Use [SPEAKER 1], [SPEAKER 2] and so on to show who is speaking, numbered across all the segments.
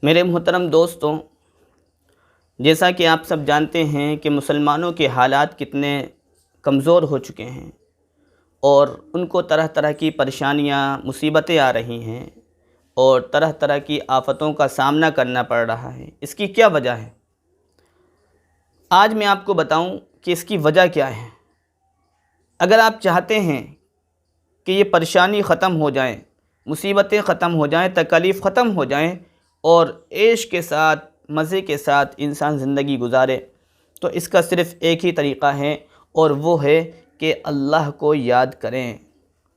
[SPEAKER 1] میرے محترم دوستوں، جیسا کہ آپ سب جانتے ہیں کہ مسلمانوں کے حالات کتنے کمزور ہو چکے ہیں اور ان کو طرح طرح کی پریشانیاں مصیبتیں آ رہی ہیں اور طرح طرح کی آفتوں کا سامنا کرنا پڑ رہا ہے۔ اس کی کیا وجہ ہے؟ آج میں آپ کو بتاؤں کہ اس کی وجہ کیا ہے۔ اگر آپ چاہتے ہیں کہ یہ پریشانی ختم ہو جائیں، مصیبتیں ختم ہو جائیں، تکالیف ختم ہو جائیں اور عیش کے ساتھ مزے کے ساتھ انسان زندگی گزارے، تو اس کا صرف ایک ہی طریقہ ہے اور وہ ہے کہ اللہ کو یاد کریں۔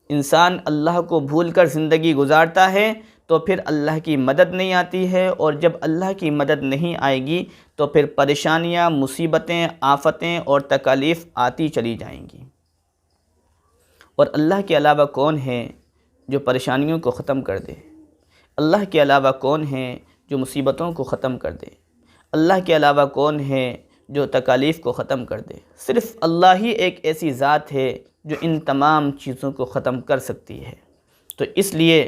[SPEAKER 1] انسان اللہ کو بھول کر زندگی گزارتا ہے تو پھر اللہ کی مدد نہیں آتی ہے، اور جب اللہ کی مدد نہیں آئے گی تو پھر پریشانیاں، مصیبتیں، آفتیں اور تکالیف آتی چلی جائیں گی۔ اور اللہ کے علاوہ کون ہے جو پریشانیوں کو ختم کر دے؟ اللہ کے علاوہ کون ہے جو مصیبتوں کو ختم کر دے؟ اللہ کے علاوہ کون ہے جو تکالیف کو ختم کر دے؟ صرف اللہ ہی ایک ایسی ذات ہے جو ان تمام چیزوں کو ختم کر سکتی ہے۔ تو اس لیے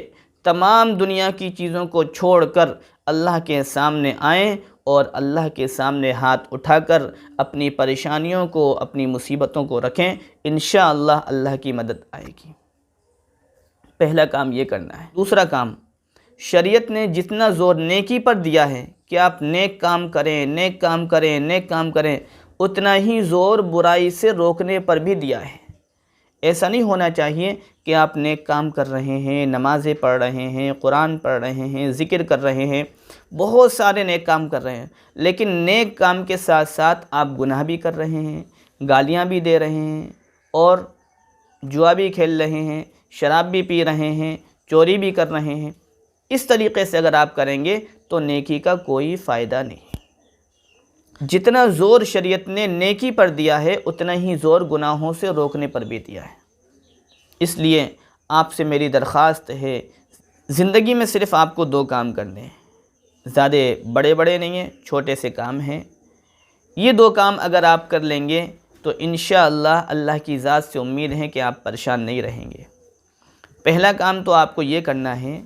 [SPEAKER 1] تمام دنیا کی چیزوں کو چھوڑ کر اللہ کے سامنے آئیں اور اللہ کے سامنے ہاتھ اٹھا کر اپنی پریشانیوں کو، اپنی مصیبتوں کو رکھیں۔ انشاءاللہ اللہ کی مدد آئے گی۔ پہلا کام یہ کرنا ہے۔ دوسرا کام، شریعت نے جتنا زور نیکی پر دیا ہے کہ آپ نیک کام کریں، نیک کام کریں، نیک کام کریں، اتنا ہی زور برائی سے روکنے پر بھی دیا ہے۔ ایسا نہیں ہونا چاہیے کہ آپ نیک کام کر رہے ہیں، نمازیں پڑھ رہے ہیں، قرآن پڑھ رہے ہیں، ذکر کر رہے ہیں، بہت سارے نیک کام کر رہے ہیں، لیکن نیک کام کے ساتھ ساتھ آپ گناہ بھی کر رہے ہیں، گالیاں بھی دے رہے ہیں اور جوا بھی کھیل رہے ہیں، شراب بھی پی رہے ہیں، چوری بھی کر رہے ہیں۔ اس طریقے سے اگر آپ کریں گے تو نیکی کا کوئی فائدہ نہیں۔ جتنا زور شریعت نے نیکی پر دیا ہے اتنا ہی زور گناہوں سے روکنے پر بھی دیا ہے۔ اس لیے آپ سے میری درخواست ہے، زندگی میں صرف آپ کو 2 کام کرنے ہیں، زیادہ بڑے بڑے نہیں ہیں، چھوٹے سے کام ہیں۔ یہ 2 کام اگر آپ کر لیں گے تو انشاءاللہ اللہ کی ذات سے امید ہے کہ آپ پریشان نہیں رہیں گے۔ پہلا کام تو آپ کو یہ کرنا ہے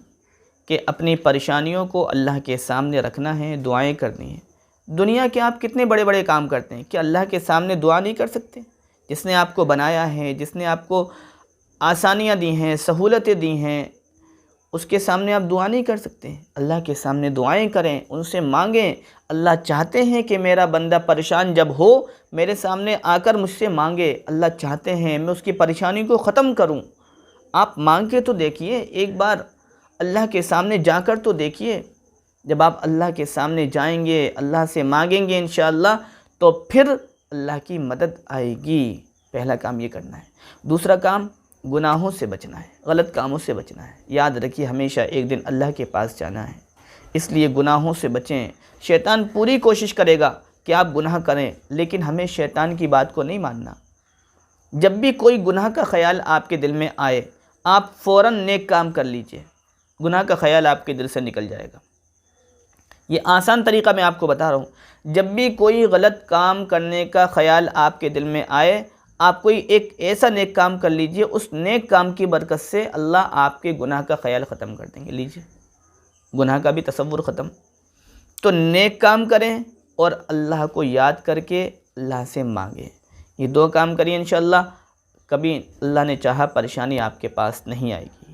[SPEAKER 1] کہ اپنی پریشانیوں کو اللہ کے سامنے رکھنا ہے، دعائیں کرنی ہیں۔ دنیا کے آپ کتنے بڑے بڑے کام کرتے ہیں، کہ اللہ کے سامنے دعا نہیں کر سکتے؟ جس نے آپ کو بنایا ہے، جس نے آپ کو آسانیاں دی ہیں، سہولتیں دی ہیں، اس کے سامنے آپ دعا نہیں کر سکتے؟ اللہ کے سامنے دعائیں کریں، ان سے مانگیں۔ اللہ چاہتے ہیں کہ میرا بندہ پریشان جب ہو میرے سامنے آ کر مجھ سے مانگے۔ اللہ چاہتے ہیں میں اس کی پریشانی کو ختم کروں۔ آپ مانگ کے تو دیکھیے، ایک بار اللہ کے سامنے جا کر تو دیکھیے۔ جب آپ اللہ کے سامنے جائیں گے، اللہ سے مانگیں گے انشاءاللہ، تو پھر اللہ کی مدد آئے گی۔ پہلا کام یہ کرنا ہے۔ دوسرا کام، گناہوں سے بچنا ہے، غلط کاموں سے بچنا ہے۔ یاد رکھیے ہمیشہ ایک دن اللہ کے پاس جانا ہے، اس لیے گناہوں سے بچیں۔ شیطان پوری کوشش کرے گا کہ آپ گناہ کریں، لیکن ہمیں شیطان کی بات کو نہیں ماننا۔ جب بھی کوئی گناہ کا خیال آپ کے دل میں آئے، آپ فوراً نیک کام کر لیجئے، گناہ کا خیال آپ کے دل سے نکل جائے گا۔ یہ آسان طریقہ میں آپ کو بتا رہا ہوں۔ جب بھی کوئی غلط کام کرنے کا خیال آپ کے دل میں آئے، آپ کوئی ایک ایسا نیک کام کر لیجئے، اس نیک کام کی برکت سے اللہ آپ کے گناہ کا خیال ختم کر دیں گے۔ لیجئے، گناہ کا بھی تصور ختم۔ تو نیک کام کریں اور اللہ کو یاد کر کے اللہ سے مانگیں۔ یہ 2 کام کریے، انشاءاللہ کبھی اللہ نے چاہا پریشانی آپ کے پاس نہیں آئے گی۔